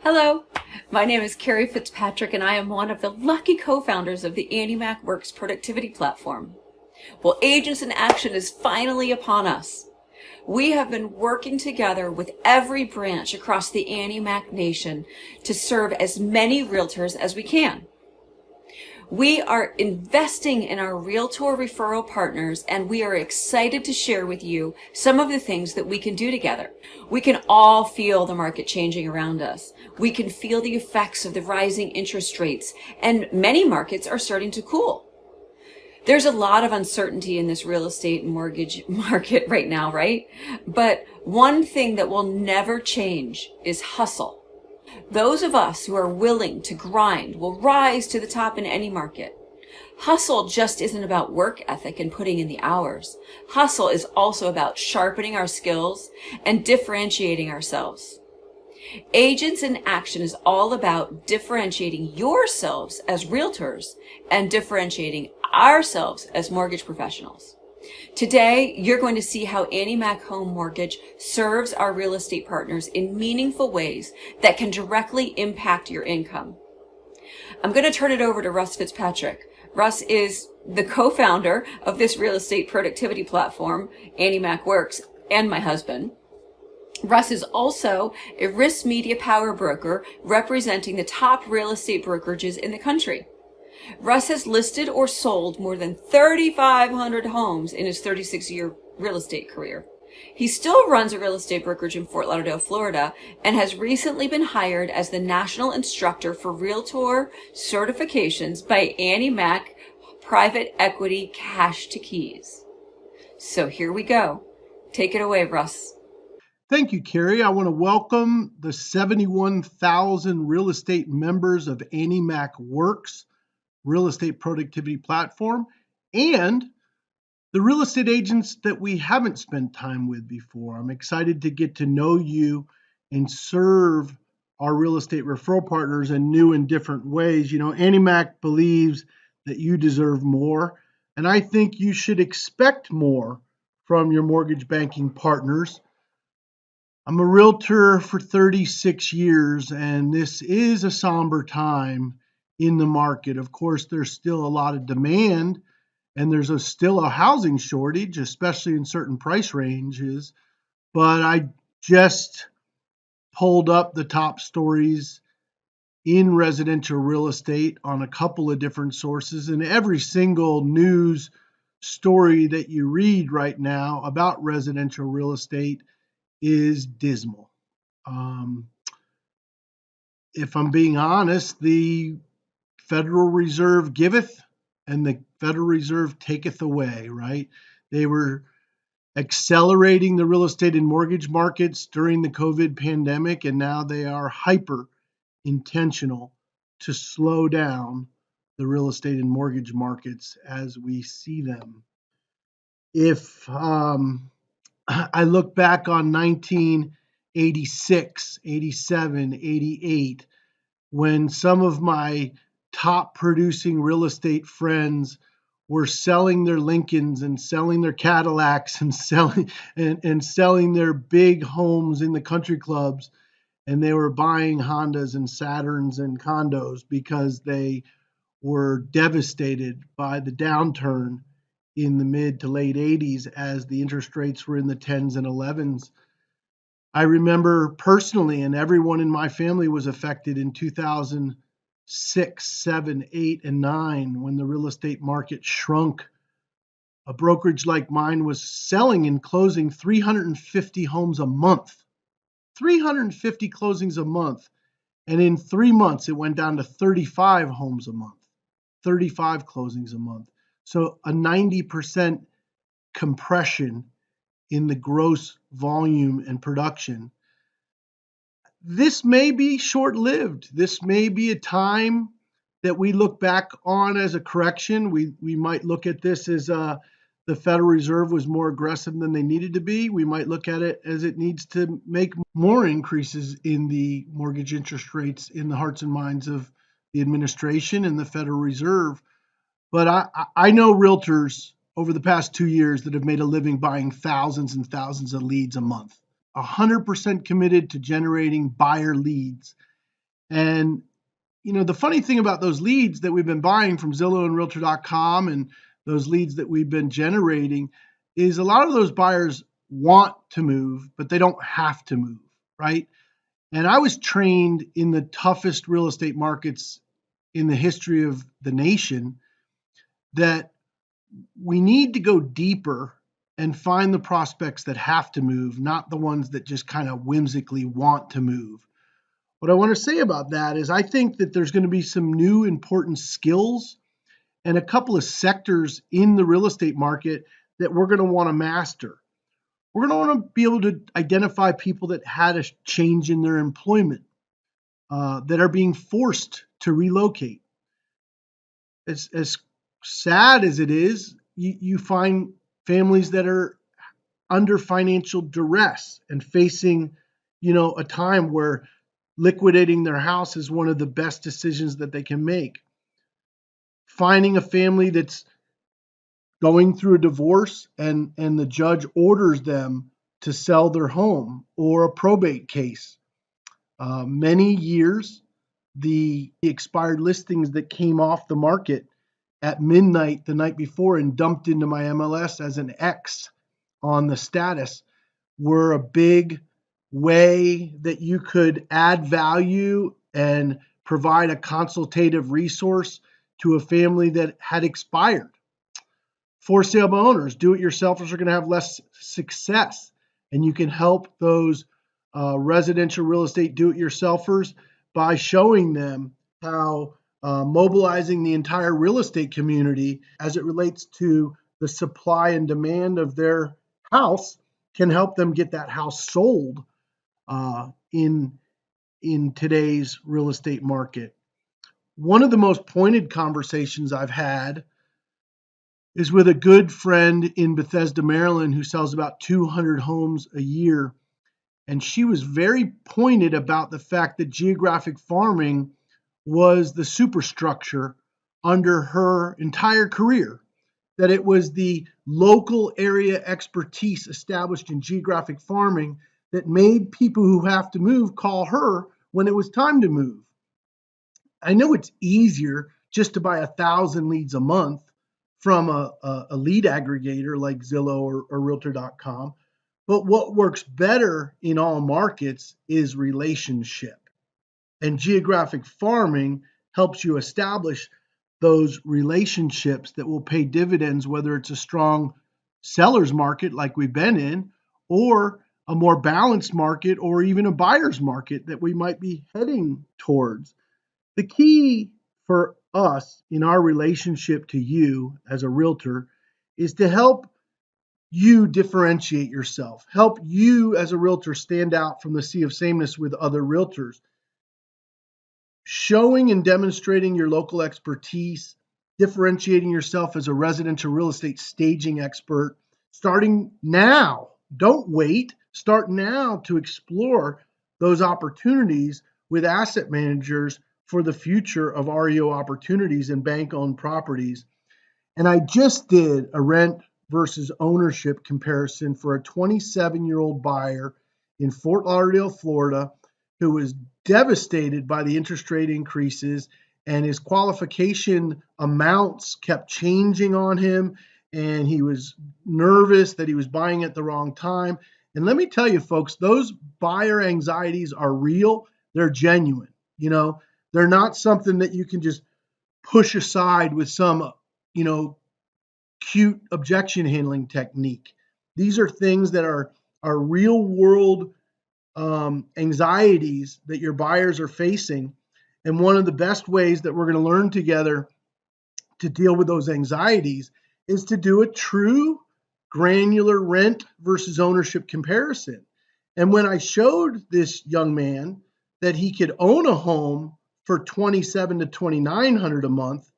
Hello, my name is Carrie Fitzpatrick and I am one of the lucky co-founders of the Annie Mac Works productivity platform. Well, Agents in Action is finally upon us. We have been working together with every branch across the Annie Mac Nation to serve as many realtors as we can. We are investing in our Realtor referral partners, and we are excited to share with you some of the things that we can do together. We can all feel the market changing around us. We can feel the effects of the rising interest rates, and many markets are starting to cool. There's a lot of uncertainty in this real estate and mortgage market right now, right? But one thing that will never change is hustle. Those of us who are willing to grind will rise to the top in any market. Hustle just isn't about work ethic and putting in the hours. Hustle is also about sharpening our skills and differentiating ourselves. Agents in Action is all about differentiating yourselves as realtors and differentiating ourselves as mortgage professionals. Today, you're going to see how Annie Mac Home Mortgage serves our real estate partners in meaningful ways that can directly impact your income. I'm going to turn it over to Russ Fitzpatrick. Russ is the co-founder of this real estate productivity platform, Annie Mac Works, and my husband. Russ is also a risk media power broker representing the top real estate brokerages in the country. Russ has listed or sold more than 3,500 homes in his 36-year real estate career. He still runs a real estate brokerage in Fort Lauderdale, Florida, and has recently been hired as the National Instructor for Realtor Certifications by Annie Mac Private Equity Cash to Keys. So here we go. Take it away, Russ. Thank you, Carrie. I want to welcome the 71,000 real estate members of Annie Mac Works real estate productivity platform and the real estate agents that we haven't spent time with before. I'm excited to get to know you and serve our real estate referral partners in new and different ways. You know, Annie Mac believes that you deserve more, and I think you should expect more from your mortgage banking partners. I'm a realtor for 36 years, and this is a somber time in the market. Of course, there's still a lot of demand, and there's still a housing shortage, especially in certain price ranges. But I just pulled up the top stories in residential real estate on a couple of different sources, and every single news story that you read right now about residential real estate is dismal. If I'm being honest, the Federal Reserve giveth and the Federal Reserve taketh away, right? They were accelerating the real estate and mortgage markets during the COVID pandemic, and now they are hyper intentional to slow down the real estate and mortgage markets as we see them. If I look back on 1986, 87, 88, when some of my top producing real estate friends were selling their Lincolns and selling their Cadillacs and selling their big homes in the country clubs, and they were buying Hondas and Saturns and condos because they were devastated by the downturn in the mid to late 80s as the interest rates were in the 10s and 11s. I remember personally, and everyone in my family was affected in 2006, 7, 8, and 9 when the real estate market shrunk. A brokerage like mine was selling and closing 350 homes a month. 350 closings a month. And in 3 months, it went down to 35 homes a month, 35 closings a month. So a 90% compression in the gross volume and production. This may be short-lived. This may be a time that we look back on as a correction. We might look at this as the Federal Reserve was more aggressive than they needed to be. We might look at it as it needs to make more increases in the mortgage interest rates in the hearts and minds of the administration and the Federal Reserve. But I know realtors over the past 2 years that have made a living buying thousands and thousands of leads a month, 100% committed to generating buyer leads. And, the funny thing about those leads that we've been buying from Zillow and Realtor.com and those leads that we've been generating is a lot of those buyers want to move, but they don't have to move, right? And I was trained in the toughest real estate markets in the history of the nation that we need to go deeper and find the prospects that have to move, not the ones that just kind of whimsically want to move. What I want to say about that is I think that there's going to be some new important skills and a couple of sectors in the real estate market that we're going to want to master. We're going to want to be able to identify people that had a change in their employment, that are being forced to relocate. As sad as it is, you find families that are under financial duress and facing, a time where liquidating their house is one of the best decisions that they can make. Finding a family that's going through a divorce and the judge orders them to sell their home, or a probate case. Many years, the expired listings that came off the market at midnight the night before and dumped into my MLS as an X on the status were a big way that you could add value and provide a consultative resource to a family that had expired. For sale by owners, do-it-yourselfers are going to have less success, and you can help those residential real estate do-it-yourselfers by showing them how mobilizing the entire real estate community as it relates to the supply and demand of their house can help them get that house sold in today's real estate market. One of the most pointed conversations I've had is with a good friend in Bethesda, Maryland, who sells about 200 homes a year. And she was very pointed about the fact that geographic farming was the superstructure under her entire career, that it was the local area expertise established in geographic farming that made people who have to move call her when it was time to move. I know it's easier just to buy 1,000 leads a month from a lead aggregator like Zillow or Realtor.com. But what works better in all markets is relationship. And geographic farming helps you establish those relationships that will pay dividends, whether it's a strong seller's market like we've been in, or a more balanced market, or even a buyer's market that we might be heading towards. The key for us in our relationship to you as a realtor is to help you differentiate yourself, help you as a realtor stand out from the sea of sameness with other realtors. Showing and demonstrating your local expertise, differentiating yourself as a residential real estate staging expert, starting now. Don't wait. Start now to explore those opportunities with asset managers for the future of REO opportunities and bank-owned properties. And I just did a rent versus ownership comparison for a 27-year-old buyer in Fort Lauderdale, Florida, who was devastated by the interest rate increases, and his qualification amounts kept changing on him, and he was nervous that he was buying at the wrong time. And let me tell you, folks, those buyer anxieties are real. They're genuine. They're not something that you can just push aside with some, cute objection handling technique. These are things that are real world anxieties that your buyers are facing. And one of the best ways that we're going to learn together to deal with those anxieties is to do a true granular rent versus ownership comparison. And when I showed this young man that he could own a home for $2,700 to $2,900 a month,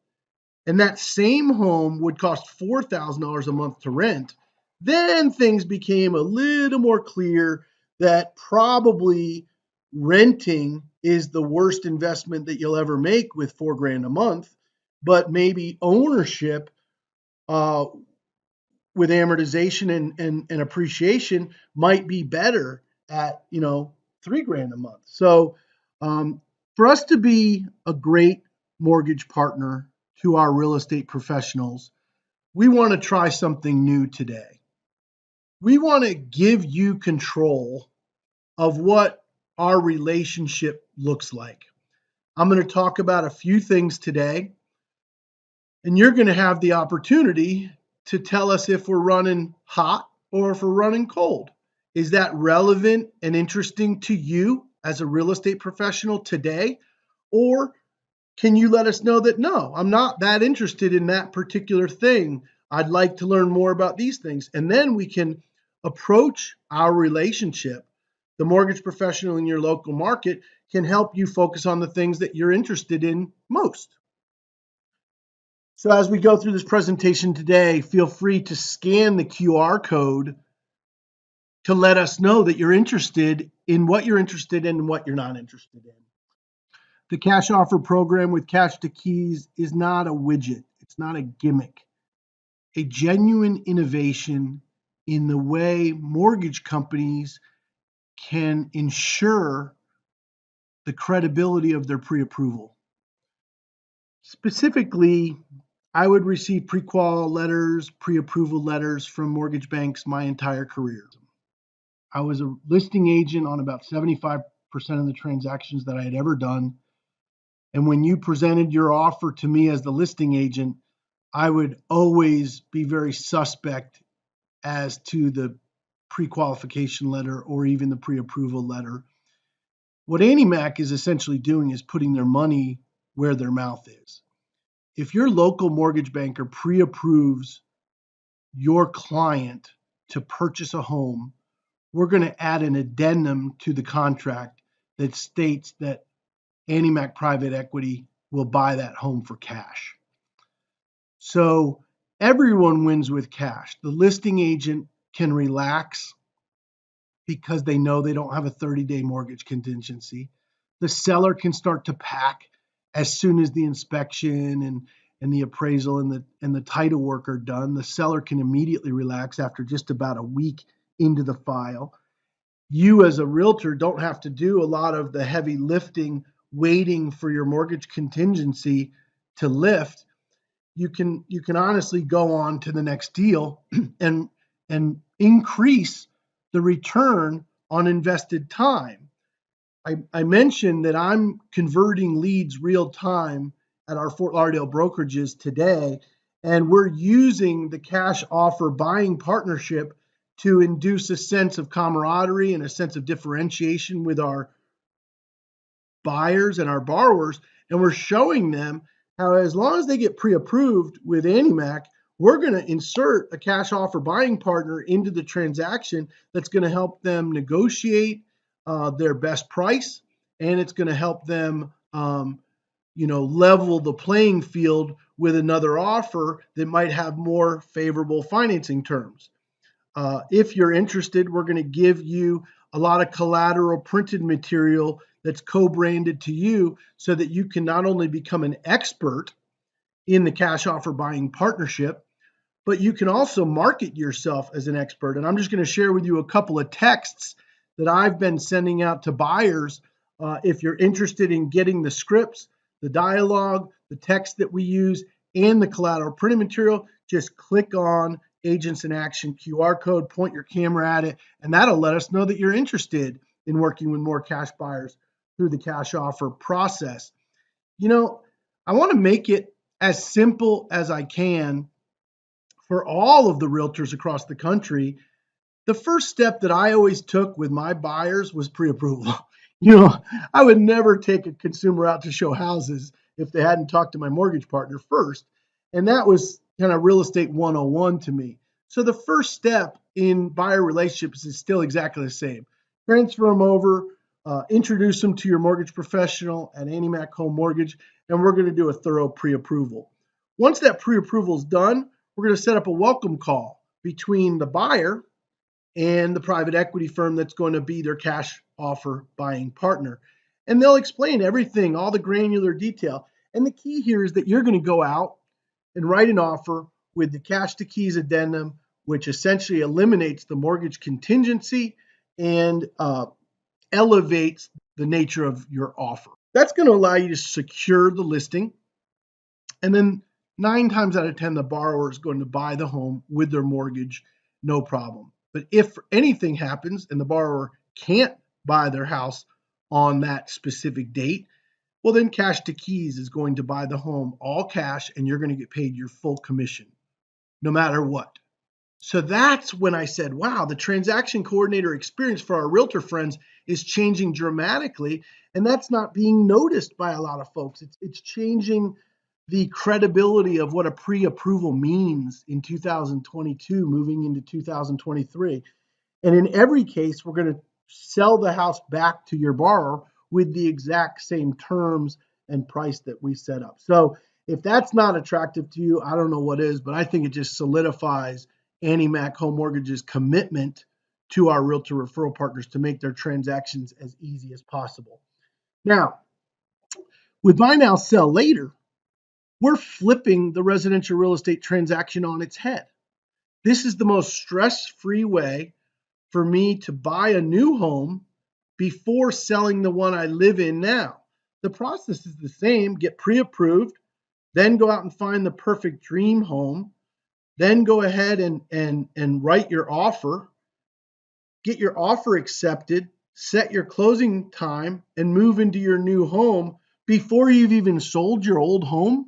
and that same home would cost $4,000 a month to rent, then things became a little more clear that probably renting is the worst investment that you'll ever make with $4,000 a month, but maybe ownership with amortization and appreciation might be better at $3,000 a month. So For us to be a great mortgage partner to our real estate professionals, we want to try something new today. We want to give you control of what our relationship looks like. I'm going to talk about a few things today, and you're going to have the opportunity to tell us if we're running hot or if we're running cold. Is that relevant and interesting to you as a real estate professional today? Or can you let us know that, no, I'm not that interested in that particular thing. I'd like to learn more about these things. And then we can approach our relationship. The mortgage professional in your local market can help you focus on the things that you're interested in most. So as we go through this presentation today, feel free to scan the QR code to let us know that you're interested in what you're interested in and what you're not interested in. The cash offer program with Cash to Keys is not a widget. It's not a gimmick. A genuine innovation in the way mortgage companies can ensure the credibility of their pre-approval. Specifically, I would receive pre-qual letters, pre-approval letters from mortgage banks my entire career. I was a listing agent on about 75% of the transactions that I had ever done. And when you presented your offer to me as the listing agent, I would always be very suspect as to the pre-qualification letter or even the pre-approval letter. What AnnieMac is essentially doing is putting their money where their mouth is. If your local mortgage banker pre-approves your client to purchase a home, we're going to add an addendum to the contract that states that AnnieMac Private Equity will buy that home for cash. So everyone wins with cash. The listing agent can relax because they know they don't have a 30-day mortgage contingency. The seller can start to pack as soon as the inspection and the appraisal and the title work are done. The seller can immediately relax after just about a week into the file. You as a realtor don't have to do a lot of the heavy lifting waiting for your mortgage contingency to lift. You can honestly go on to the next deal and increase the return on invested time. I mentioned that I'm converting leads real time at our Fort Lauderdale brokerages today, and we're using the cash offer buying partnership to induce a sense of camaraderie and a sense of differentiation with our buyers and our borrowers. And we're showing them how, as long as they get pre-approved with AnnieMac, we're going to insert a cash offer buying partner into the transaction that's going to help them negotiate their best price, and it's going to help them level the playing field with another offer that might have more favorable financing terms. If you're interested, we're going to give you a lot of collateral printed material that's co-branded to you so that you can not only become an expert in the cash offer buying partnership, but you can also market yourself as an expert. And I'm just going to share with you a couple of texts that I've been sending out to buyers. If you're interested in getting the scripts, the dialogue, the text that we use, and the collateral printed material, just click on Agents in Action QR code, point your camera at it, and that'll let us know that you're interested in working with more cash buyers through the cash offer process. I want to make it as simple as I can for all of the realtors across the country. The first step that I always took with my buyers was pre-approval. I would never take a consumer out to show houses if they hadn't talked to my mortgage partner first. And that was kind of real estate 101 to me. So the first step in buyer relationships is still exactly the same. Transfer them over, introduce them to your mortgage professional at AnnieMac Home Mortgage, and we're going to do a thorough pre-approval. Once that pre-approval is done, we're going to set up a welcome call between the buyer and the private equity firm that's going to be their cash offer buying partner. And they'll explain everything, all the granular detail. And the key here is that you're going to go out and write an offer with the Cash to Keys addendum, which essentially eliminates the mortgage contingency and elevates the nature of your offer. That's going to allow you to secure the listing. And then 9 times out of 10, the borrower is going to buy the home with their mortgage, no problem. But if anything happens and the borrower can't buy their house on that specific date, well, then Cash to Keys is going to buy the home all cash and you're going to get paid your full commission no matter what. So that's when I said, wow, the transaction coordinator experience for our realtor friends is changing dramatically. And that's not being noticed by a lot of folks. It's changing the credibility of what a pre-approval means in 2022, moving into 2023. And in every case, we're going to sell the house back to your borrower with the exact same terms and price that we set up. So if that's not attractive to you, I don't know what is, but I think it just solidifies Annie Mac Home Mortgage's commitment to our realtor referral partners to make their transactions as easy as possible. Now, with Buy Now, Sell Later, we're flipping the residential real estate transaction on its head. This is the most stress-free way for me to buy a new home before selling the one I live in now. The process is the same: get pre-approved, then go out and find the perfect dream home, then go ahead and write your offer, get your offer accepted, set your closing time, and move into your new home before you've even sold your old home.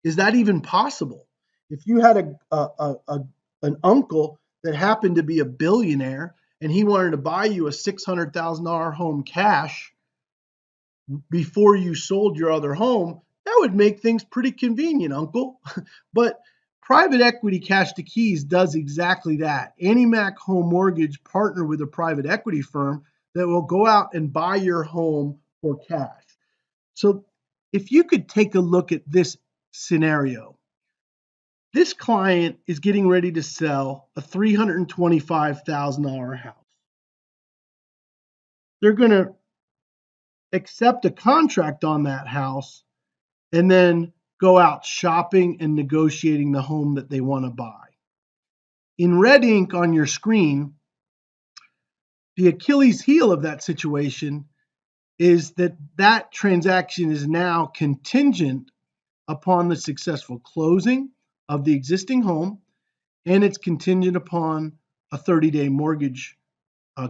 Is that even possible? If you had an uncle that happened to be a billionaire and he wanted to buy you a $600,000 home cash before you sold your other home, that would make things pretty convenient, uncle. But private equity Cash to Keys does exactly that. Annie Mac Home Mortgage partner with a private equity firm that will go out and buy your home for cash. So if you could take a look at this scenario, this client is getting ready to sell a $325,000 house. They're going to accept a contract on that house and then go out shopping and negotiating the home that they want to buy. In red ink on your screen, the Achilles heel of that situation is that transaction is now contingent upon the successful closing of the existing home, and it's contingent upon a 30-day mortgage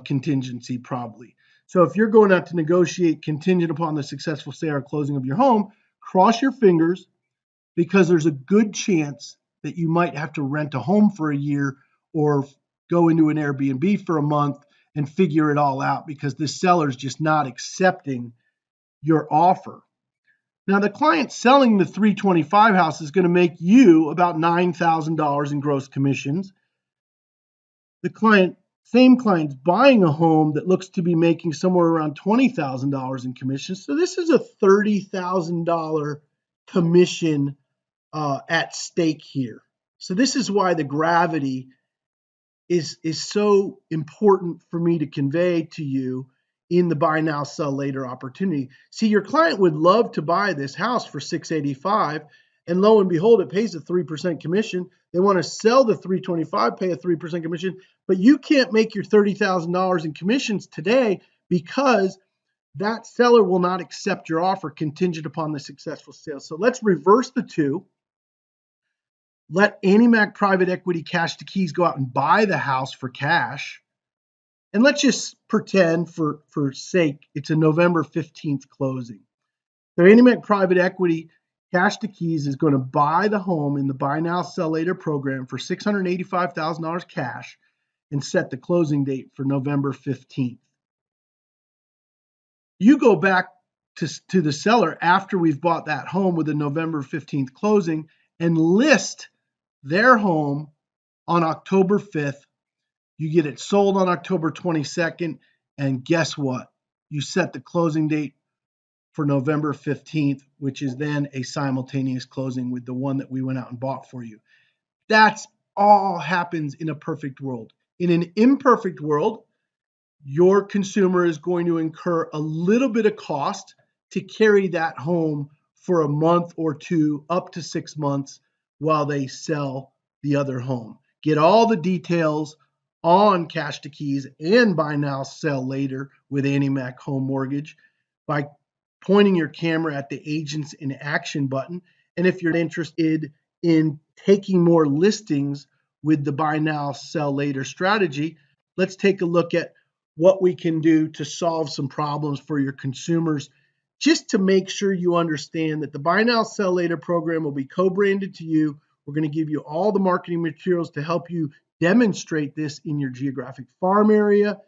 contingency probably. So if you're going out to negotiate contingent upon the successful sale or closing of your home, cross your fingers, because there's a good chance that you might have to rent a home for a year or go into an Airbnb for a month and figure it all out because the seller's just not accepting your offer. Now, the client selling the 325 house is going to make you about $9,000 in gross commissions. The same client's buying a home that looks to be making somewhere around $20,000 in commissions. So this is a $30,000 commission at stake here. So this is why the gravity is so important for me to convey to you in the buy now, sell later opportunity. See, your client would love to buy this house for $685, and lo and behold, it pays a 3% commission. They want to sell the 325, pay a 3% commission, but you can't make your $30,000 in commissions today because that seller will not accept your offer contingent upon the successful sale. So let's reverse the two. Let Annie Mac Private Equity Cash to Keys go out and buy the house for cash. And let's just pretend for sake, it's a November 15th closing. So Annie Mac Private Equity Cash to Keys is going to buy the home in the Buy Now, Sell Later program for $685,000 cash and set the closing date for November 15th. You go back to the seller after we've bought that home with a November 15th closing and list their home on October 5th. You get it sold on October 22nd, and guess what? You set the closing date for November 15th, which is then a simultaneous closing with the one that we went out and bought for you. That's all happens in a perfect world. In an imperfect world, your consumer is going to incur a little bit of cost to carry that home for a month or two, up to 6 months, while they sell the other home. Get all the details on Cash to Keys and Buy Now, Sell Later with Annie Mac Home Mortgage by pointing your camera at the Agents in Action button. And if you're interested in taking more listings with the buy now, sell later strategy, let's take a look at what we can do to solve some problems for your consumers, just to make sure you understand that the buy now, sell later program will be co-branded to you. We're going to give you all the marketing materials to help you demonstrate this in your geographic farm area,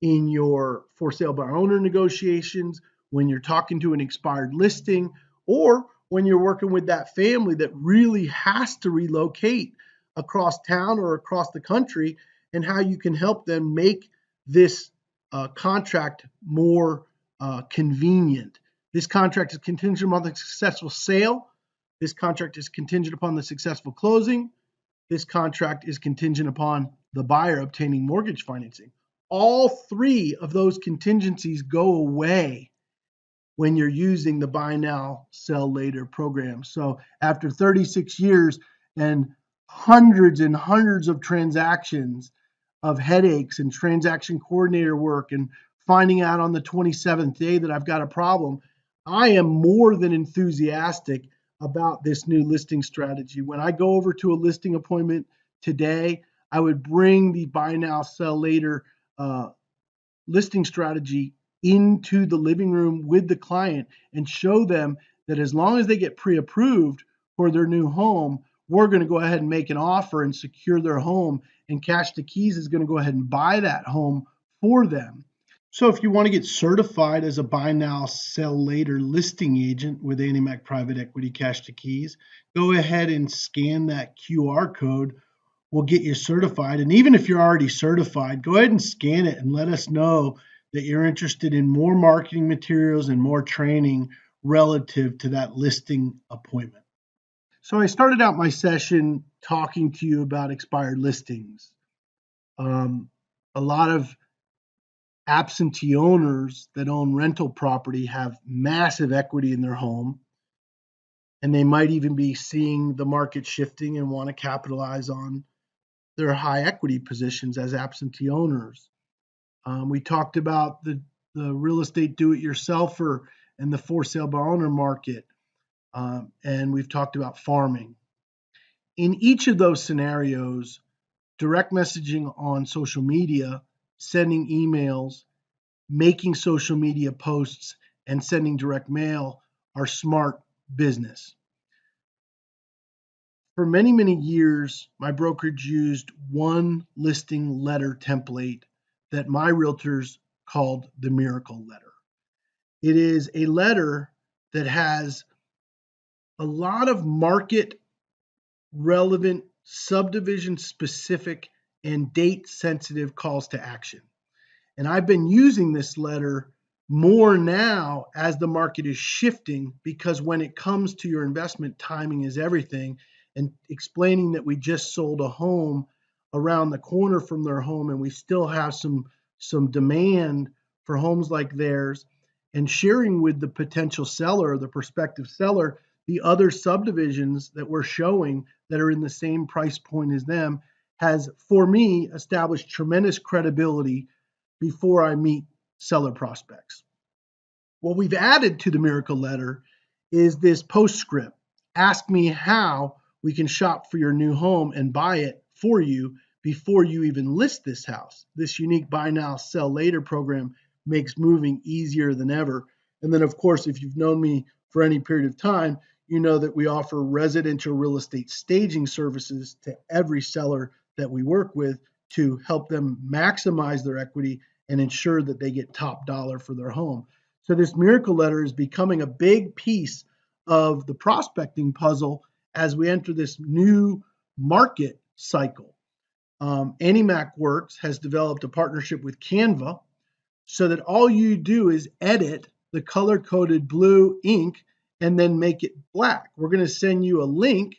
in your for sale by owner negotiations, when you're talking to an expired listing, or when you're working with that family that really has to relocate across town or across the country, and how you can help them make this contract more convenient. This contract is contingent upon the successful sale. This contract is contingent upon the successful closing. This contract is contingent upon the buyer obtaining mortgage financing. All three of those contingencies go away when you're using the buy now, sell later program. So after 36 years and hundreds of transactions, of headaches and transaction coordinator work and finding out on the 27th day that I've got a problem, I am more than enthusiastic about this new listing strategy. When I go over to a listing appointment today, I would bring the buy now, sell later listing strategy into the living room with the client and show them that as long as they get pre-approved for their new home, we're going to go ahead and make an offer and secure their home, and Cash to Keys is going to go ahead and buy that home for them. So if you want to get certified as a buy now, sell later listing agent with AnnieMac Private Equity Cash to Keys, go ahead and scan that QR code. We'll get you certified. And even if you're already certified, go ahead and scan it and let us know that you're interested in more marketing materials and more training relative to that listing appointment. So I started out my session talking to you about expired listings. A lot of absentee owners that own rental property have massive equity in their home, and they might even be seeing the market shifting and want to capitalize on their high equity positions as absentee owners. We talked about the real estate do-it-yourselfer and the for sale by owner market, and we've talked about farming. In each of those scenarios, direct messaging on social media, sending emails, making social media posts, and sending direct mail are smart business. For many years, my brokerage used one listing letter template that my realtors called the Miracle Letter. It is a letter that has a lot of market relevant, subdivision specific, and date sensitive calls to action. And I've been using this letter more now as the market is shifting, because when it comes to your investment, timing is everything. And explaining that we just sold a home around the corner from their home and we still have some demand for homes like theirs, and sharing with the potential seller or the prospective seller the other subdivisions that we're showing that are in the same price point as them, has, for me, established tremendous credibility before I meet seller prospects. What we've added to the Miracle Letter is this postscript. Ask me how we can shop for your new home and buy it for you before you even list this house. This unique buy now, sell later program makes moving easier than ever. And then, of course, if you've known me for any period of time, you know that we offer residential real estate staging services to every seller that we work with to help them maximize their equity and ensure that they get top dollar for their home. So this Miracle Letter is becoming a big piece of the prospecting puzzle as we enter this new market cycle. AnnieMac Works has developed a partnership with Canva so that all you do is edit the color-coded blue ink and then make it black. We're going to send you a link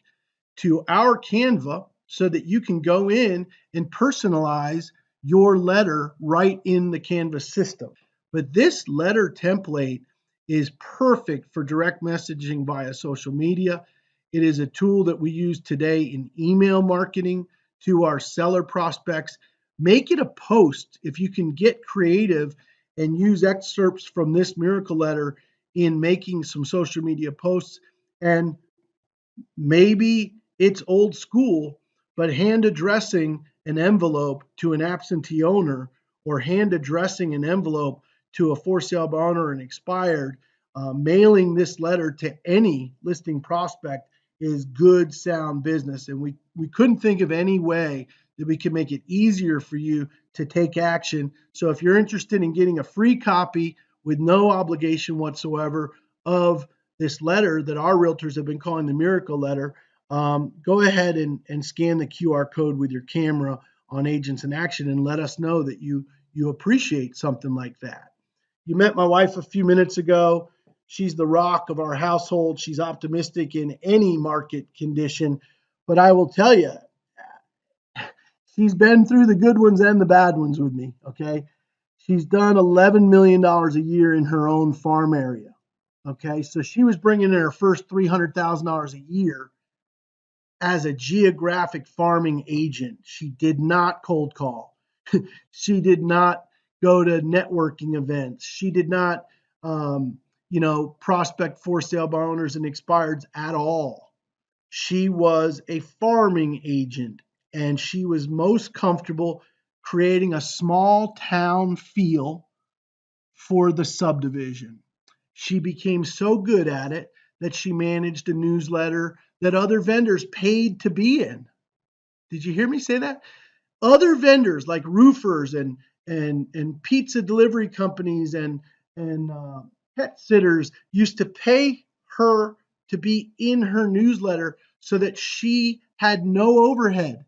to our Canva so that you can go in and personalize your letter right in the Canva system. But this letter template is perfect for direct messaging via social media. It is a tool that we use today in email marketing to our seller prospects. Make it a post if you can get creative and use excerpts from this Miracle Letter in making some social media posts. And maybe it's old school, but hand addressing an envelope to an absentee owner or hand addressing an envelope to a for sale by owner and expired, mailing this letter to any listing prospect is good, sound business. And we couldn't think of any way that we could make it easier for you to take action. So if you're interested in getting a free copy with no obligation whatsoever of this letter that our realtors have been calling the miracle letter, go ahead and scan the QR code with your camera on Agents in Action and let us know that you appreciate something like that. You met my wife a few minutes ago. She's the rock of our household. She's optimistic in any market condition. But I will tell you, she's been through the good ones and the bad ones with me, okay? She's done $11 million a year in her own farm area, okay? So she was bringing in her first $300,000 a year as a geographic farming agent. She did not cold call. She did not go to networking events. She did not, prospect for sale by owners and expireds at all. She was a farming agent, and she was most comfortable creating a small town feel for the subdivision. She became so good at it that she managed a newsletter that other vendors paid to be in. Did you hear me say that? Other vendors like roofers and pizza delivery companies and pet sitters used to pay her to be in her newsletter so that she had no overhead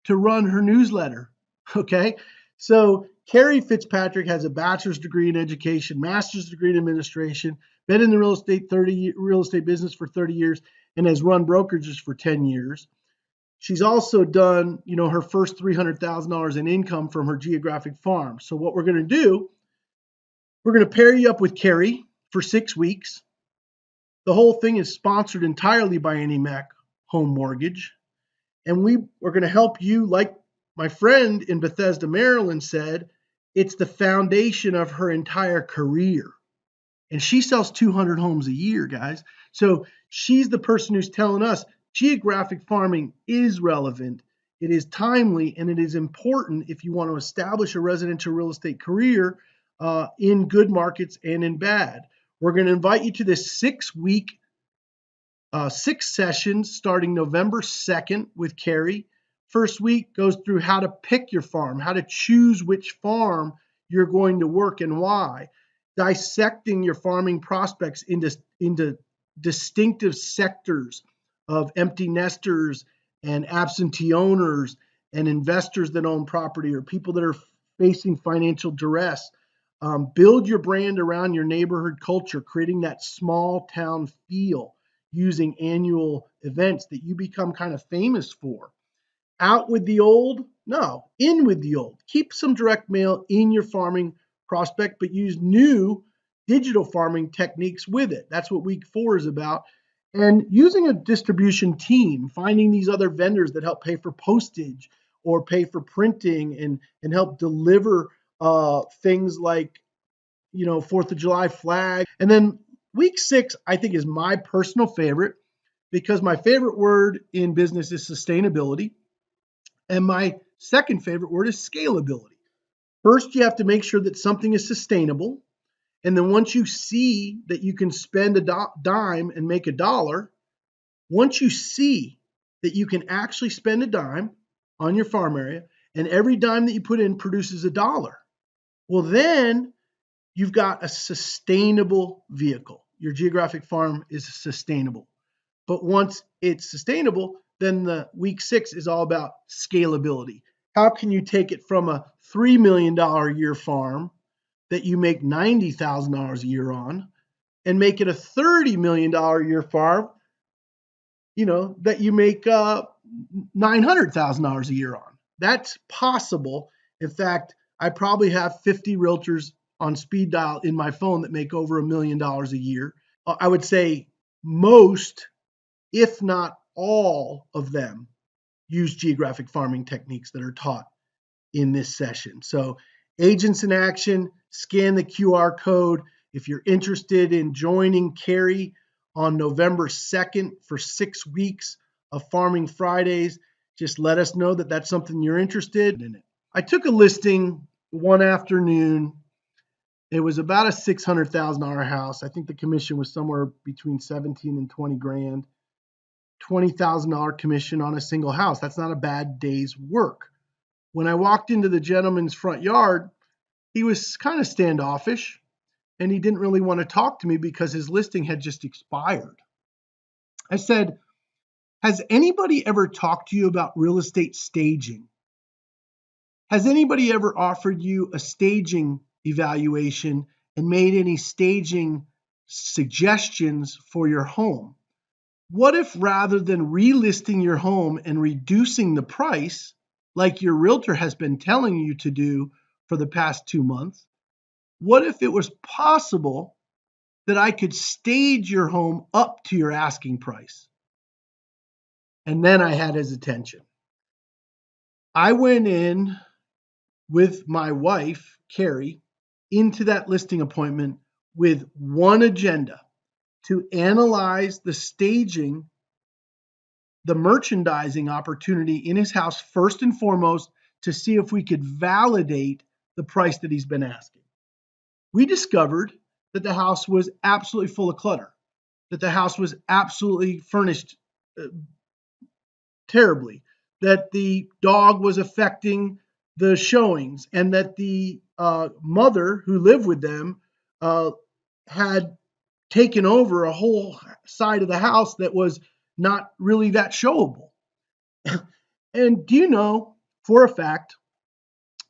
to run her newsletter. Okay. So Carrie Fitzpatrick has a bachelor's degree in education, master's degree in administration, been in the real estate business for 30 years, and has run brokerages for 10 years. She's also done, her first $300,000 in income from her geographic farm. So what we're going to do, we're going to pair you up with Carrie for 6 weeks. The whole thing is sponsored entirely by AnnieMac Home Mortgage. And we are going to help you, like my friend in Bethesda, Maryland said, it's the foundation of her entire career. And she sells 200 homes a year, guys. So she's the person who's telling us geographic farming is relevant, it is timely, and it is important if you want to establish a residential real estate career in good markets and in bad. We're going to invite you to this 6-week, 6 sessions starting November 2nd with Carrie. First week goes through how to pick your farm, how to choose which farm you're going to work and why, dissecting your farming prospects into distinctive sectors of empty nesters and absentee owners and investors that own property or people that are facing financial duress. Build your brand around your neighborhood culture, creating that small town feel using annual events that you become kind of famous for. Out with the old? No, in with the old. Keep some direct mail in your farming prospect, but use new digital farming techniques with it. That's what week 4 is about. And using a distribution team, finding these other vendors that help pay for postage or pay for printing and help deliver things like, 4th of July flag. And then week 6, I think, is my personal favorite because my favorite word in business is sustainability. And my second favorite word is scalability. First, you have to make sure that something is sustainable. And then once you see that you can spend a dime and make $1, once you see that you can actually spend a dime on your farm area and every dime that you put in produces $1, well, then you've got a sustainable vehicle. Your geographic farm is sustainable. But once it's sustainable, then the week 6 is all about scalability. How can you take it from a $3 million a year farm that you make $90,000 a year on and make it a $30 million a year farm, that you make $900,000 a year on? That's possible. In fact, I probably have 50 realtors on speed dial in my phone that make over $1 million a year. I would say most, if not all of them, use geographic farming techniques that are taught in this session. So Agents in Action, scan the QR code, If you're interested in joining Carrie on November 2nd for 6 weeks of Farming Fridays, just let us know that that's something you're interested in. I took a listing one afternoon. It was about a $600,000 house. I think the commission was somewhere between 17 and 20 grand. $20,000 commission on a single house. That's not a bad day's work. When I walked into the gentleman's front yard, he was kind of standoffish and he didn't really want to talk to me because his listing had just expired. I said, "Has anybody ever talked to you about real estate staging? Has anybody ever offered you a staging evaluation and made any staging suggestions for your home? What if rather than relisting your home and reducing the price, like your realtor has been telling you to do for the past 2 months, what if it was possible that I could stage your home up to your asking price?" And then I had his attention. I went in with my wife, Carrie, into that listing appointment with one agenda: to analyze the staging, the merchandising opportunity in his house first and foremost, to see if we could validate the price that he's been asking. We discovered that the house was absolutely full of clutter, that the house was absolutely furnished terribly, that the dog was affecting the showings, and that the mother who lived with them had taken over a whole side of the house that was not really that showable. And do you know, for a fact,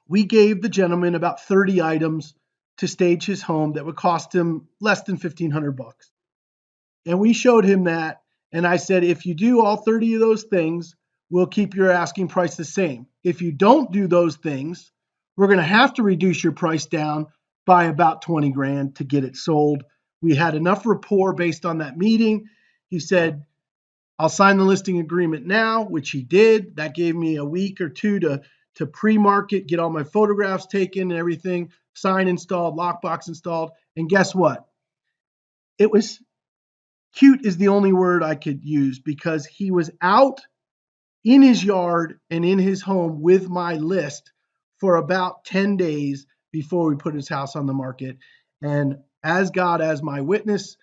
we gave the gentleman about 30 items to stage his home that would cost him less than $1,500. And we showed him that. And I said, if you do all 30 of those things, we'll keep your asking price the same. If you don't do those things, we're going to have to reduce your price down by about 20 grand to get it sold. We had enough rapport based on that meeting. He said, "I'll sign the listing agreement now," which he did. That gave me a week or two to pre-market, get all my photographs taken and everything, sign installed, lockbox installed. And guess what? It was cute is the only word I could use, because he was out in his yard and in his home with my list for about 10 days before we put his house on the market. And as God as my witness,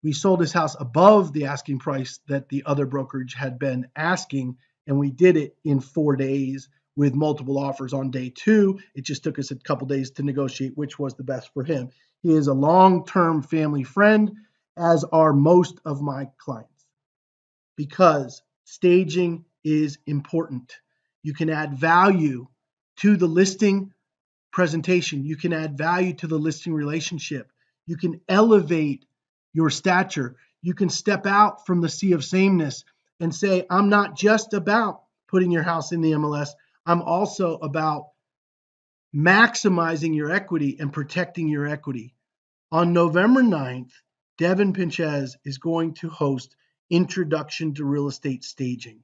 we sold his house above the asking price that the other brokerage had been asking. And we did it in 4 days with multiple offers on day 2. It just took us a couple days to negotiate which was the best for him. He is a long-term family friend, as are most of my clients, because staging is important. You can add value to the listing presentation. You can add value to the listing relationship. You can elevate your stature. You can step out from the sea of sameness and say, I'm not just about putting your house in the MLS. I'm also about maximizing your equity and protecting your equity. On November 9th, Devin Pinchez is going to host Introduction to Real Estate Staging.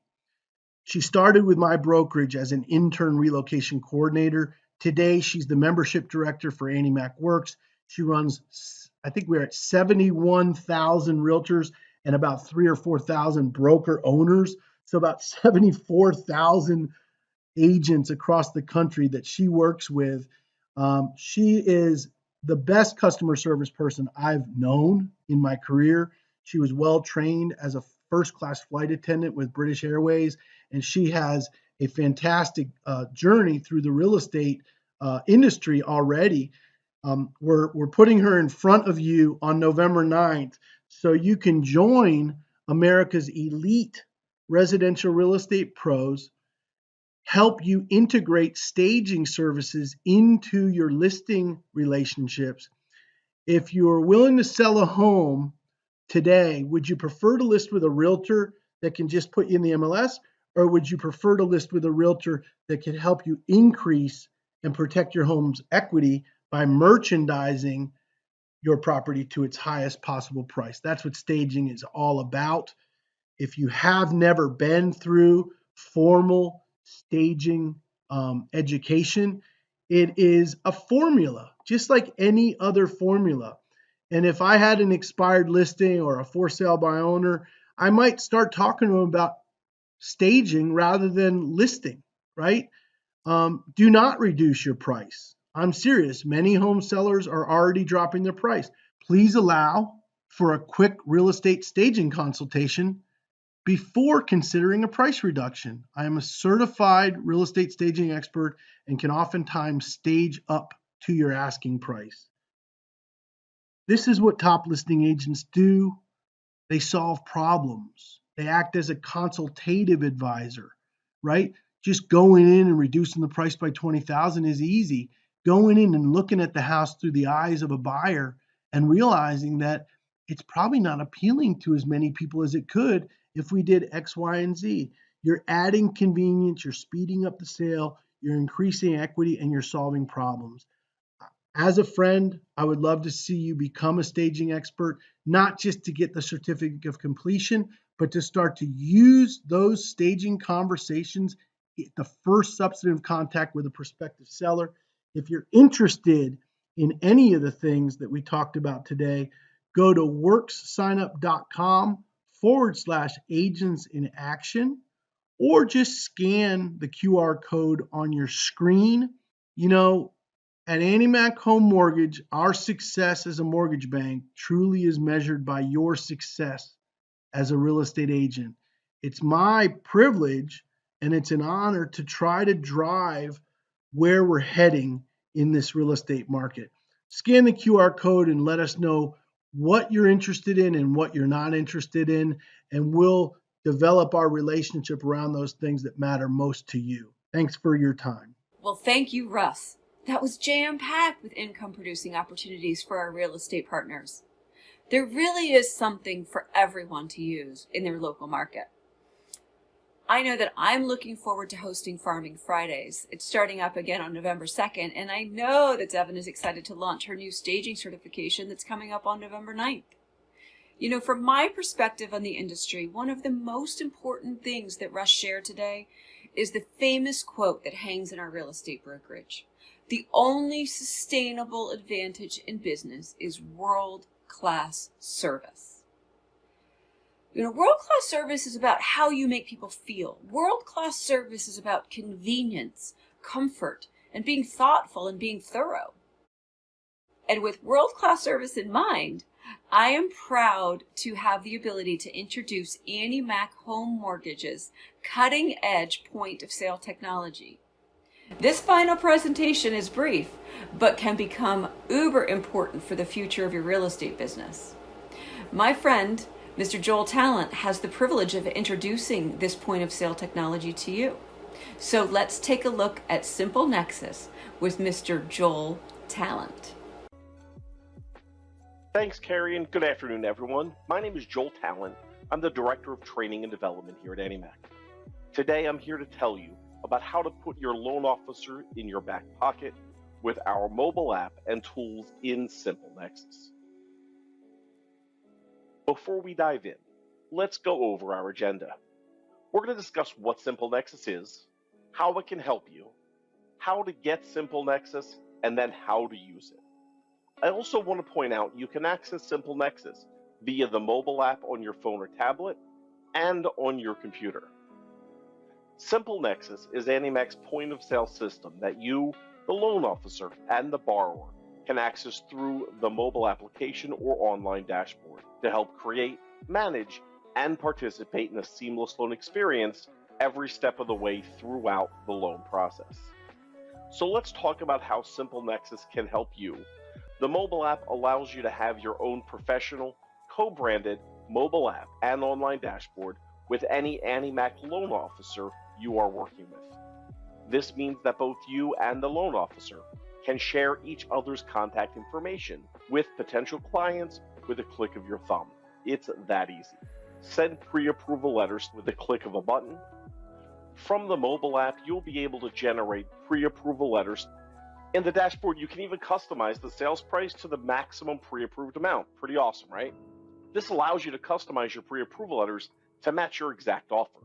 She started with my brokerage as an intern relocation coordinator. Today, she's the membership director for Annie Mac Works. She runs, I think we're at 71,000 realtors and about 3,000 or 4,000 broker owners. So about 74,000 agents across the country that she works with. She is the best customer service person I've known in my career. She was well trained as a first-class flight attendant with British Airways, and she has a fantastic journey through the real estate industry already. We're putting her in front of you on November 9th so you can join America's elite residential real estate pros, help you integrate staging services into your listing relationships. If you're willing to sell a home today, would you prefer to list with a realtor that can just put you in the MLS, or would you prefer to list with a realtor that can help you increase and protect your home's equity by merchandising your property to its highest possible price? That's what staging is all about. If you have never been through formal staging education, it is a formula, just like any other formula. And if I had an expired listing or a for sale by owner, I might start talking to them about staging rather than listing, right? Do not reduce your price. I'm serious. Many home sellers are already dropping their price. Please allow for a quick real estate staging consultation before considering a price reduction. I am a certified real estate staging expert and can oftentimes stage up to your asking price. This is what top listing agents do. They solve problems. They act as a consultative advisor, right? Just going in and reducing the price by 20,000 is easy. Going in and looking at the house through the eyes of a buyer and realizing that it's probably not appealing to as many people as it could if we did X, Y, and Z. You're adding convenience, you're speeding up the sale, you're increasing equity, and you're solving problems. As a friend, I would love to see you become a staging expert, not just to get the certificate of completion, but to start to use those staging conversations at the first substantive contact with a prospective seller. If you're interested in any of the things that we talked about today, go to workssignup.com/agents in action, or just scan the QR code on your screen. You know, at AnnieMac Home Mortgage, our success as a mortgage bank truly is measured by your success as a real estate agent. It's my privilege and it's an honor to try to drive where we're heading in this real estate market. Scan the QR code and let us know what you're interested in and what you're not interested in, and we'll develop our relationship around those things that matter most to you. Thanks for your time. Well, thank you, Russ. That was jam-packed with income-producing opportunities for our real estate partners. There really is something for everyone to use in their local market. I know that I'm looking forward to hosting Farming Fridays. It's starting up again on November 2nd, and I know that Devin is excited to launch her new staging certification that's coming up on November 9th. You know, from my perspective on the industry, one of the most important things that Russ shared today is the famous quote that hangs in our real estate brokerage. The only sustainable advantage in business is world-class service. You know, world-class service is about how you make people feel. World-class service is about convenience, comfort, and being thoughtful and being thorough. And with world-class service in mind, I am proud to have the ability to introduce AnnieMac Home Mortgage's cutting-edge point-of-sale technology. This final presentation is brief, but can become uber important for the future of your real estate business. My friend, Mr. Joel Talent, has the privilege of introducing this point-of-sale technology to you. So let's take a look at Simple Nexus with Mr. Joel Talent. Thanks, Carrie, and good afternoon, everyone. My name is Joel Talent. I'm the Director of Training and Development here at AnnieMac. Today, I'm here to tell you about how to put your loan officer in your back pocket with our mobile app and tools in Simple Nexus. Before we dive in, let's go over our agenda. We're going to discuss what Simple Nexus is, how it can help you, how to get Simple Nexus, and then how to use it. I also want to point out you can access Simple Nexus via the mobile app on your phone or tablet and on your computer. Simple Nexus is AnnieMac's point-of-sale system that you, the loan officer, and the borrower can access through the mobile application or online dashboard to help create, manage, and participate in a seamless loan experience every step of the way throughout the loan process. So let's talk about how Simple Nexus can help you. The mobile app allows you to have your own professional, co-branded mobile app and online dashboard with any AnnieMac loan officer you are working with. This means that both you and the loan officer can share each other's contact information with potential clients with a click of your thumb. It's that easy. Send pre-approval letters with a click of a button. From the mobile app, you'll be able to generate pre-approval letters. In the dashboard, you can even customize the sales price to the maximum pre-approved amount. Pretty awesome, right? This allows you to customize your pre-approval letters to match your exact offer.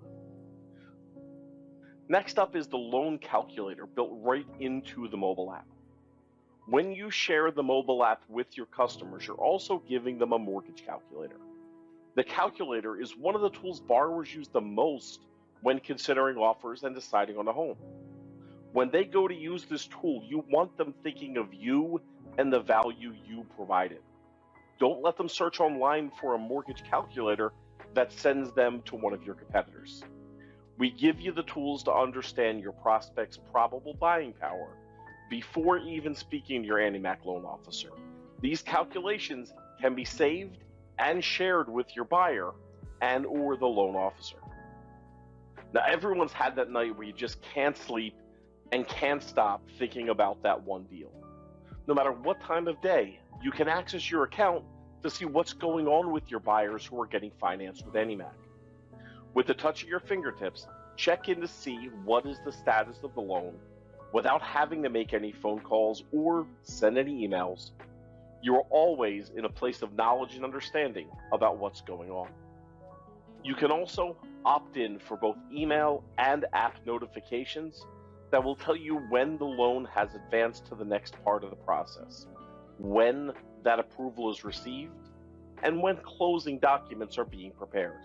Next up is the loan calculator built right into the mobile app. When you share the mobile app with your customers, you're also giving them a mortgage calculator. The calculator is one of the tools borrowers use the most when considering offers and deciding on a home. When they go to use this tool, you want them thinking of you and the value you provided. Don't let them search online for a mortgage calculator that sends them to one of your competitors. We give you the tools to understand your prospect's probable buying power before even speaking to your AndyMac loan officer. These calculations can be saved and shared with your buyer and or the loan officer. Now, everyone's had that night where you just can't sleep and can't stop thinking about that one deal. No matter what time of day, you can access your account to see what's going on with your buyers who are getting financed with AndyMac. With the touch of your fingertips, check in to see what is the status of the loan without having to make any phone calls or send any emails. You are always in a place of knowledge and understanding about what's going on. You can also opt in for both email and app notifications that will tell you when the loan has advanced to the next part of the process, when that approval is received, and when closing documents are being prepared.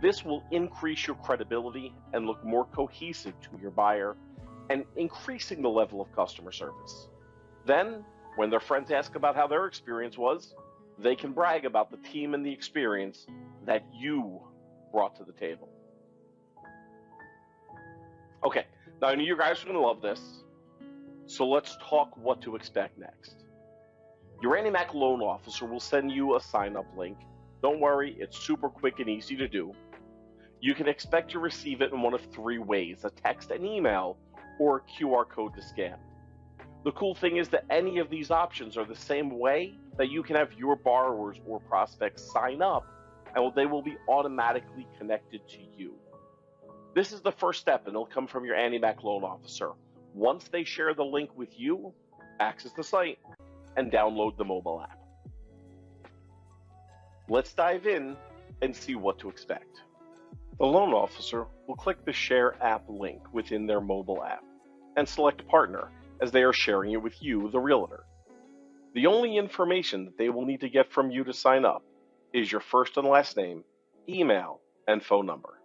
This will increase your credibility and look more cohesive to your buyer and increasing the level of customer service. Then, when their friends ask about how their experience was, they can brag about the team and the experience that you brought to the table. Okay, now I know you guys are going to love this, so let's talk what to expect next. Your AndyMac loan officer will send you a sign-up link. Don't worry, it's super quick and easy to do. You can expect to receive it in one of three ways: a text, an email, or a QR code to scan. The cool thing is that any of these options are the same way that you can have your borrowers or prospects sign up, and they will be automatically connected to you. This is the first step, and it'll come from your AndyMac loan officer. Once they share the link with you, access the site and download the mobile app. Let's dive in and see what to expect. The loan officer will click the Share App link within their mobile app and select Partner, as they are sharing it with you, the realtor. The only information that they will need to get from you to sign up is your first and last name, email, and phone number.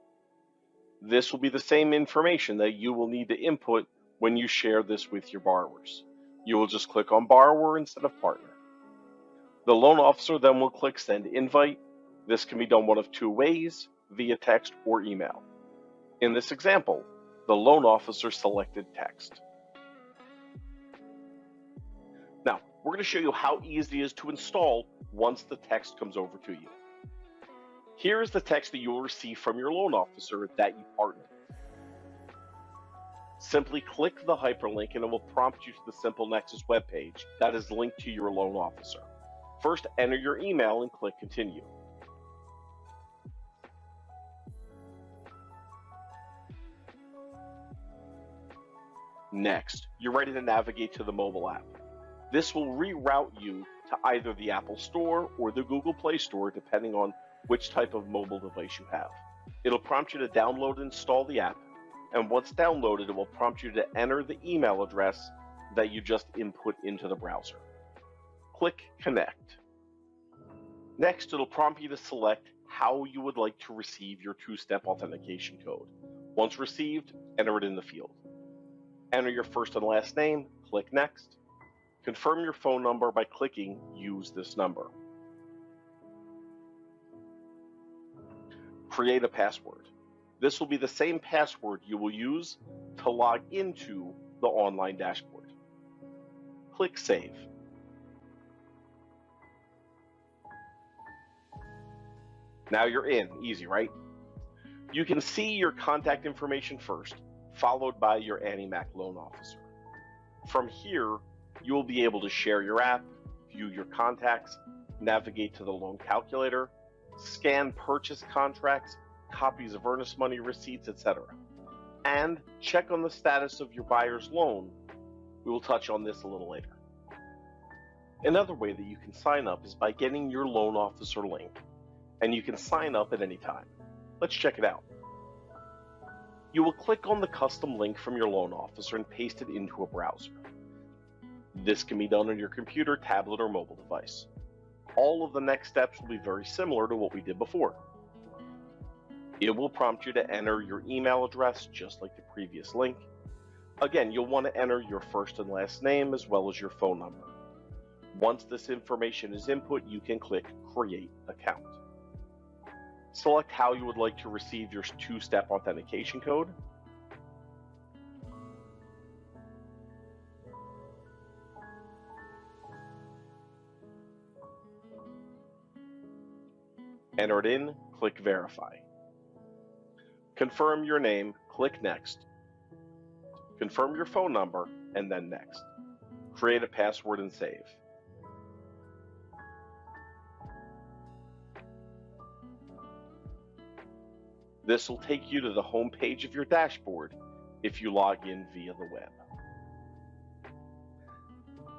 This will be the same information that you will need to input when you share this with your borrowers. You will just click on Borrower instead of Partner. The loan officer then will click Send Invite. This can be done one of two ways, via text or email. In this example, the loan officer selected text. Now, we're going to show you how easy it is to install once the text comes over to you. Here is the text that you will receive from your loan officer that you partner with. Simply click the hyperlink and it will prompt you to the SimpleNexus webpage that is linked to your loan officer. First, enter your email and click Continue. Next, you're ready to navigate to the mobile app. This will reroute you to either the Apple Store or the Google Play Store, depending on which type of mobile device you have. It'll prompt you to download and install the app, and once downloaded, it will prompt you to enter the email address that you just input into the browser. Click Connect. Next, it'll prompt you to select how you would like to receive your two-step authentication code. Once received, enter it in the field. Enter your first and last name, click Next. Confirm your phone number by clicking Use this number. Create a password. This will be the same password you will use to log into the online dashboard. Click Save. Now you're in. Easy, right? You can see your contact information first, followed by your AndyMac loan officer. From here, you will be able to share your app, view your contacts, navigate to the loan calculator, scan purchase contracts, copies of earnest money receipts, etc. And check on the status of your buyer's loan. We will touch on this a little later. Another way that you can sign up is by getting your loan officer link, and you can sign up at any time. Let's check it out. You will click on the custom link from your loan officer and paste it into a browser. This can be done on your computer, tablet, or mobile device. All of the next steps will be very similar to what we did before. It will prompt you to enter your email address just like the previous link. Again, you'll want to enter your first and last name as well as your phone number. Once this information is input, you can click Create Account. Select how you would like to receive your two-step authentication code. Enter it in, click Verify. Confirm your name, click Next. Confirm your phone number, and then Next. Create a password and save. This will take you to the home page of your dashboard if you log in via the web.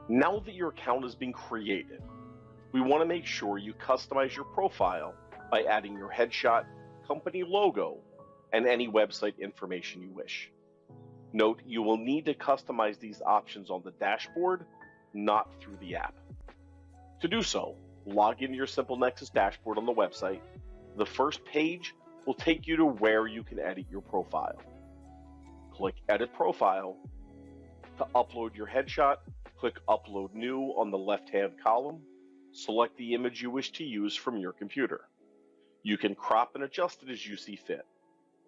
Now that your account has been created, we want to make sure you customize your profile by adding your headshot, company logo, and any website information you wish. Note, you will need to customize these options on the dashboard, not through the app. To do so, log into your SimpleNexus dashboard on the website. The first page will take you to where you can edit your profile. Click Edit Profile. To upload your headshot, click Upload New on the left-hand column. Select the image you wish to use from your computer. You can crop and adjust it as you see fit.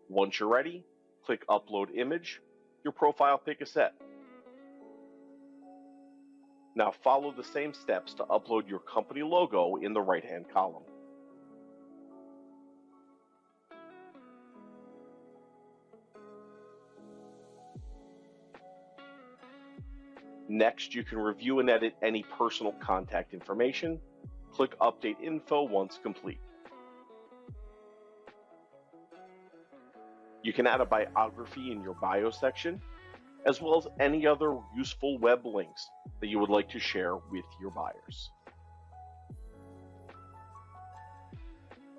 Once you're ready, click Upload Image. Your profile pic is set. Now follow the same steps to upload your company logo in the right-hand column. Next, you can review and edit any personal contact information. Click Update Info once complete. You can add a biography in your bio section, as well as any other useful web links that you would like to share with your buyers.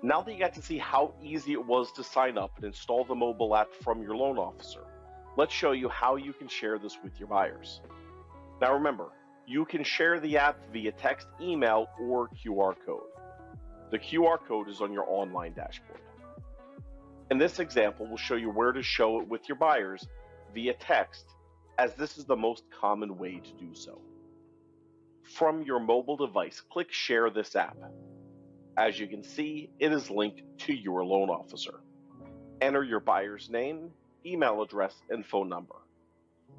Now that you got to see how easy it was to sign up and install the mobile app from your loan officer, let's show you how you can share this with your buyers. Now remember, you can share the app via text, email, or QR code. The QR code is on your online dashboard. In this example, we'll show you where to show it with your buyers via text, as this is the most common way to do so. From your mobile device, click Share this app. As you can see, it is linked to your loan officer. Enter your buyer's name, email address, and phone number.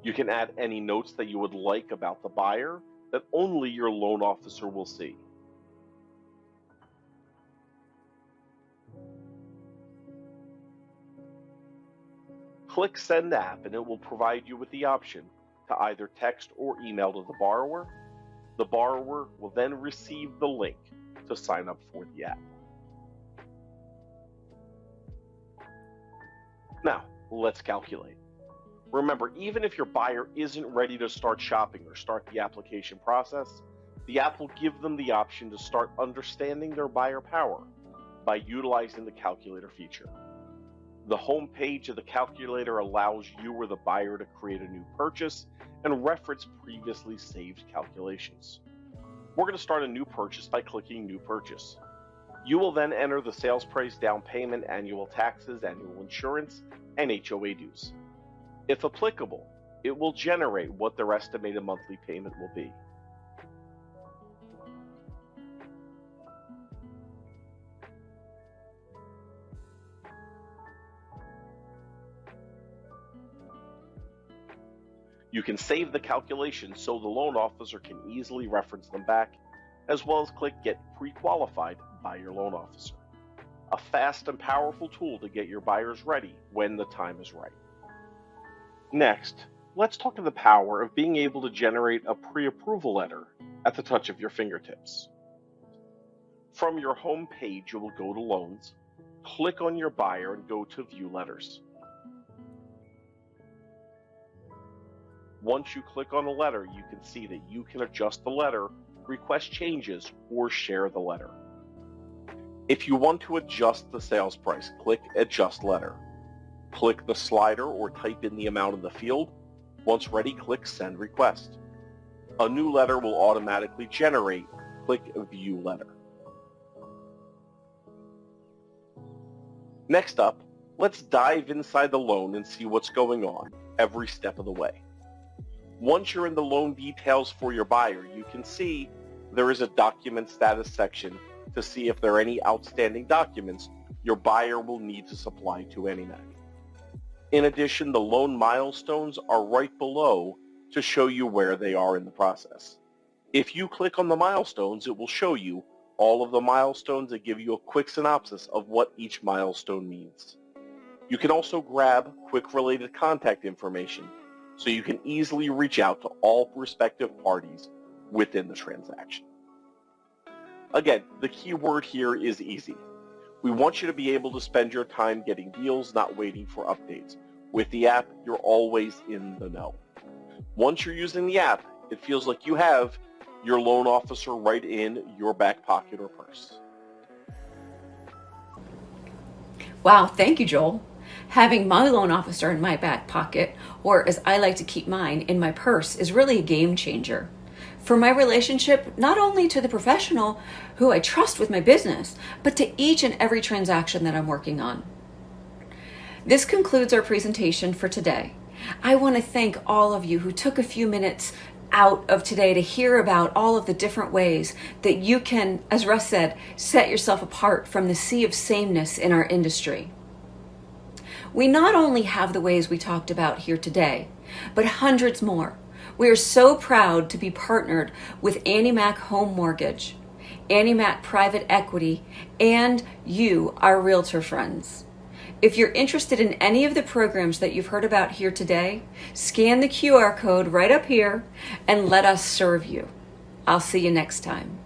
You can add any notes that you would like about the buyer that only your loan officer will see. Click Send App and it will provide you with the option to either text or email to the borrower. The borrower will then receive the link to sign up for the app. Now, let's calculate. Remember, even if your buyer isn't ready to start shopping or start the application process, the app will give them the option to start understanding their buyer power by utilizing the calculator feature. The home page of the calculator allows you or the buyer to create a new purchase and reference previously saved calculations. We're going to start a new purchase by clicking New Purchase. You will then enter the sales price, down payment, annual taxes, annual insurance, and HOA dues. If applicable, it will generate what their estimated monthly payment will be. You can save the calculations so the loan officer can easily reference them back, as well as click Get Pre-Qualified by your loan officer. A fast and powerful tool to get your buyers ready when the time is right. Next, let's talk to the power of being able to generate a pre-approval letter at the touch of your fingertips. From your home page, you will go to Loans, click on your buyer, and go to View Letters. Once you click on a letter, you can see that you can adjust the letter, request changes, or share the letter. If you want to adjust the sales price, click Adjust Letter. Click the slider or type in the amount in the field. Once ready, click Send Request. A new letter will automatically generate. Click View Letter. Next up, let's dive inside the loan and see what's going on every step of the way. Once you're in the loan details for your buyer, you can see there is a document status section to see if there are any outstanding documents your buyer will need to supply to AnnieMac. In addition, the loan milestones are right below to show you where they are in the process. If you click on the milestones, it will show you all of the milestones and give you a quick synopsis of what each milestone means. You can also grab quick related contact information so you can easily reach out to all respective parties within the transaction. Again, the key word here is easy. We want you to be able to spend your time getting deals, not waiting for updates. With the app, you're always in the know. Once you're using the app, it feels like you have your loan officer right in your back pocket or purse. Wow, thank you, Joel. Having my loan officer in my back pocket, or as I like to keep mine, in my purse, is really a game changer. For my relationship, not only to the professional who I trust with my business, but to each and every transaction that I'm working on. This concludes our presentation for today. I want to thank all of you who took a few minutes out of today to hear about all of the different ways that you can, as Russ said, set yourself apart from the sea of sameness in our industry. We not only have the ways we talked about here today, but hundreds more. We are so proud to be partnered with AnnieMac Home Mortgage, AnnieMac Private Equity, and you, our realtor friends. If you're interested in any of the programs that you've heard about here today, scan the QR code right up here and let us serve you. I'll see you next time.